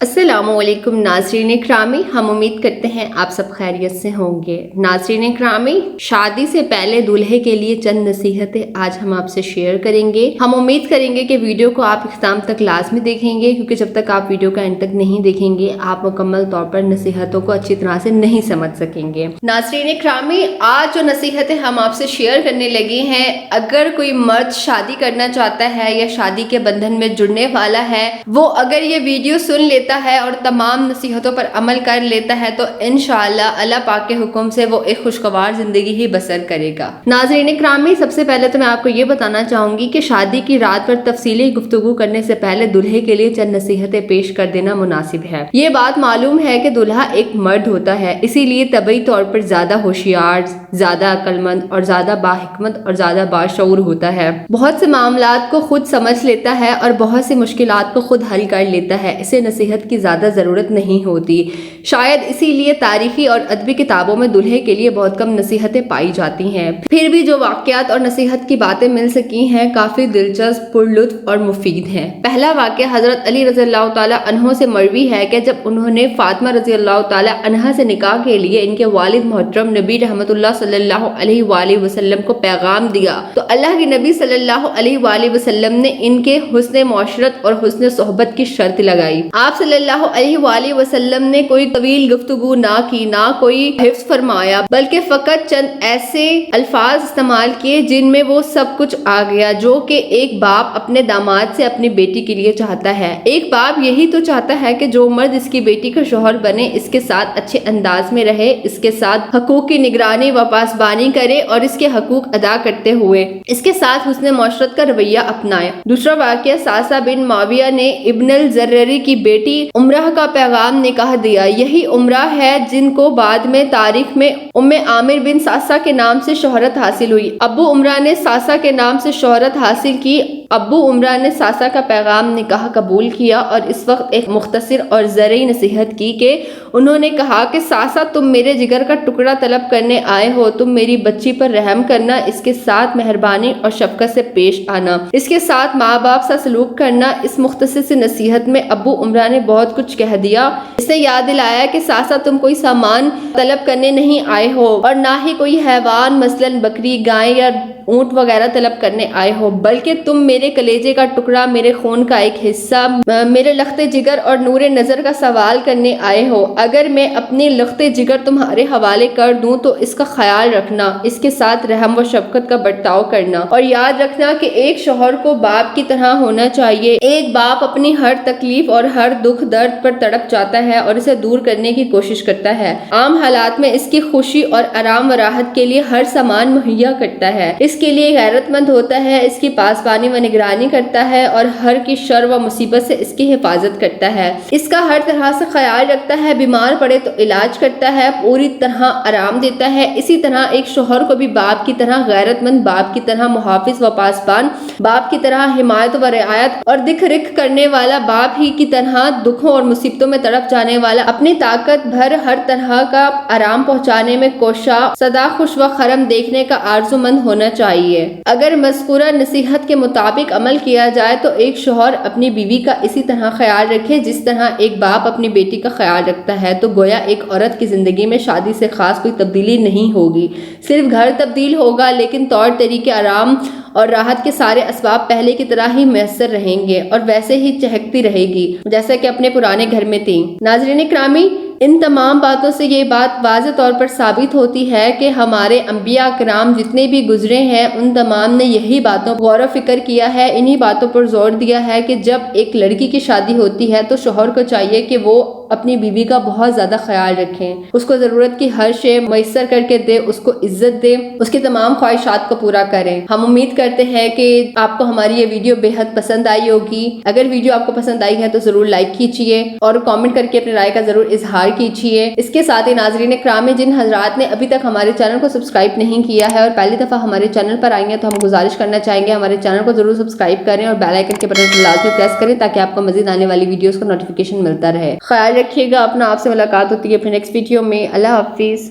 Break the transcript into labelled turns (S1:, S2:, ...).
S1: السلام علیکم ناظرین اکرامی، ہم امید کرتے ہیں آپ سب خیریت سے ہوں گے۔ ناظرین اکرامی، شادی سے پہلے دولہے کے لیے چند نصیحتیں آج ہم آپ سے شیئر کریں گے۔ ہم امید کریں گے کہ ویڈیو کو آپ اختتام تک لازمی دیکھیں گے، کیونکہ جب تک آپ ویڈیو کا اینڈ تک نہیں دیکھیں گے آپ مکمل طور پر نصیحتوں کو اچھی طرح سے نہیں سمجھ سکیں گے۔ ناظرین اکرامی، آج جو نصیحتیں ہم آپ سے شیئر کرنے لگے ہیں، اگر کوئی مرد شادی کرنا چاہتا ہے یا شادی کے بندھن میں جڑنے والا ہے، وہ اگر یہ ویڈیو سن لیتا ہے اور تمام نصیحتوں پر عمل کر لیتا ہے تو انشاءاللہ اللہ پاک کے حکم سے وہ ایک خوشگوار زندگی ہی بسر کرے گا۔ ناظرین اکرامی، سب سے پہلے تو میں آپ کو یہ بتانا چاہوں گی کہ شادی کی رات پر تفصیلی گفتگو کرنے سے پہلے دلہے کے لیے چند نصیحتیں پیش کر دینا مناسب ہے۔ یہ بات معلوم ہے کہ دلہا ایک مرد ہوتا ہے، اسی لیے طبعی طور پر زیادہ ہوشیار، زیادہ عقل مند اور زیادہ باحکمت اور زیادہ باشعور ہوتا ہے۔ بہت سے معاملات کو خود سمجھ لیتا ہے اور بہت سی مشکلات کو خود حل کر لیتا ہے، اسے نصیحت کی زیادہ ضرورت نہیں ہوتی۔ شاید اسی لیے تاریخی اور ادبی کتابوں میں دلہے کے لیے بہت کم نصیحتیں پائی جاتی ہیں، پھر بھی جو واقعات اور نصیحت کی باتیں مل سکی ہیں کافی دلچسپ، پرلطف اور مفید ہیں۔ پہلا واقعہ حضرت علی رضی اللہ تعالی عنہ سے مروی ہے کہ جب انہوں نے فاطمہ رضی اللہ تعالی عنہا سے نکاح کے لیے ان کے والد محترم نبی رحمت اللہ صلی اللہ علیہ وآلہ وسلم کو پیغام دیا تو اللہ کے نبی صلی اللہ علیہ وآلہ وسلم نے ان کے حسن معاشرت اور حسن صحبت کی شرط لگائی۔ آپ صلی اللہ علیہ وآلہ وسلم نے کوئی طویل گفتگو نہ کی، نہ کوئی حفظ فرمایا، بلکہ فقط چند ایسے الفاظ استعمال کیے جن میں وہ سب کچھ آ گیا جو کہ ایک باپ اپنے داماد سے اپنی بیٹی کے لیے چاہتا ہے۔ ایک باپ یہی تو چاہتا ہے کہ جو مرد اس کی بیٹی کا شوہر بنے اس کے ساتھ اچھے انداز میں رہے، اس کے ساتھ حقوق کی نگرانی و پاسبانی کرے اور اس کے حقوق ادا کرتے ہوئے اس کے ساتھ حسن معاشرت کا رویہ اپنائے۔ دوسرا واقعہ، ساسا بن معاویہ نے ابن الزرری کی بیٹی عمرہ کا پیغام نکاح دیا۔ یہی عمرہ ہے جن کو بعد میں تاریخ میں ام عامر بن ساسا کے نام سے شہرت حاصل ہوئی۔ ابو عمرہ نے ساسا کے نام سے شہرت حاصل کی۔ ابو عمرہ نے ساسا کا پیغام نکاح قبول کیا اور اس وقت ایک مختصر اور زرعی نصیحت کی کہ انہوں نے کہا کہ ساسا، تم میرے جگر کا ٹکڑا طلب کرنے آئے ہو، تم میری بچی پر رحم کرنا، اس کے ساتھ مہربانی اور شفقت سے پیش آنا، اس کے ساتھ ماں باپ سا سلوک کرنا۔ اس مختصر سی نصیحت میں ابو عمرہ نے بہت کچھ کہہ دیا۔ اس نے یاد دلایا کہ ساسا، تم کوئی سامان طلب کرنے نہیں آئے ہو اور نہ ہی کوئی حیوان مثلاً بکری، گائے یا اونٹ وغیرہ طلب کرنے آئے ہو، بلکہ تم میرے کلیجے کا ٹکڑا، میرے خون کا ایک حصہ، میرے لخت جگر اور نور نظر کا سوال کرنے آئے ہو۔ اگر میں اپنی لخت جگر تمہارے حوالے کر دوں تو اس کا خیال رکھنا، اس کے ساتھ رحم و شفقت کا برتاؤ کرنا، اور یاد رکھنا کہ ایک شوہر کو باپ کی طرح ہونا چاہیے۔ ایک باپ اپنی ہر تکلیف اور ہر دکھ درد پر تڑپ جاتا ہے اور اسے دور کرنے کی کوشش کرتا ہے۔ عام حالات میں اس کی خوشی اور آرام و راحت کے لیے ہر سامان مہیا کرتا ہے، اس کے لیے غیرت مند ہوتا ہے، اس کی پاسبانی و نگرانی کرتا ہے اور ہر کی شر و مصیبت سے اس کی حفاظت کرتا ہے، اس کا ہر طرح سے خیال رکھتا ہے، بیمار پڑے تو علاج کرتا ہے، پوری طرح آرام دیتا ہے۔ اسی طرح ایک شوہر کو بھی باپ کی طرح غیرت مند، باپ کی طرح محافظ و پاسبان، باپ کی طرح حمایت و رعایت اور دیکھ ریکھ کرنے والا، باپ ہی کی طرح دکھوں اور مصیبتوں میں تڑپ جانے والا، اپنی طاقت بھر ہر طرح کا آرام پہنچانے میں کوشاں، سدا خوش و خرم دیکھنے کا آرزو مند ہونا چاہیے۔ اگر مذکورہ نصیحت کے مطابق عمل کیا جائے تو ایک شوہر اپنی بیوی کا اسی طرح خیال رکھے جس طرح ایک باپ اپنی بیٹی کا خیال رکھتا ہے، تو گویا ایک عورت کی زندگی میں شادی سے خاص کوئی تبدیلی نہیں ہوگی، صرف گھر تبدیل ہوگا، لیکن طور طریقے، آرام اور راحت کے سارے اسباب پہلے کی طرح ہی میسر رہیں گے اور ویسے ہی چہکتی رہے گی جیسا کہ اپنے پرانے گھر میں تھی۔ ناظرین اکرامی، ان تمام باتوں سے یہ بات واضح طور پر ثابت ہوتی ہے کہ ہمارے انبیاء کرام جتنے بھی گزرے ہیں ان تمام نے یہی باتوں غور و فکر کیا ہے، انہی باتوں پر زور دیا ہے کہ جب ایک لڑکی کی شادی ہوتی ہے تو شوہر کو چاہیے کہ وہ اپنی بیوی کا بہت زیادہ خیال رکھیں، اس کو ضرورت کی ہر شے میسر کر کے دے، اس کو عزت دے، اس کی تمام خواہشات کو پورا کریں۔ ہم امید کرتے ہیں کہ آپ کو ہماری یہ ویڈیو بے حد پسند آئی ہوگی۔ اگر ویڈیو آپ کو پسند آئی ہے تو ضرور لائک کیجیے اور کامنٹ کر کے اپنی رائے کا ضرور اظہار کیجیے۔ اس کے ساتھ ہی ناظرین اکرام، جن حضرات نے ابھی تک ہمارے چینل کو سبسکرائب نہیں کیا ہے اور پہلی دفعہ ہمارے چینل پر آئیں گے تو ہم گزارش کرنا چاہیں گے ہمارے چینل کو ضرور سبسکرائب کریں اور بیل آئیکن کے بٹن کو لازمی پریس کریں تاکہ آپ کو مزید آنے والی ویڈیوز کا نوٹیفیکیشن ملتا رہے۔ خیال رکھیے گا اپنا، آپ سے ملاقات ہوتی ہے اپنے نیکسٹ ویڈیو میں۔ اللہ حافظ۔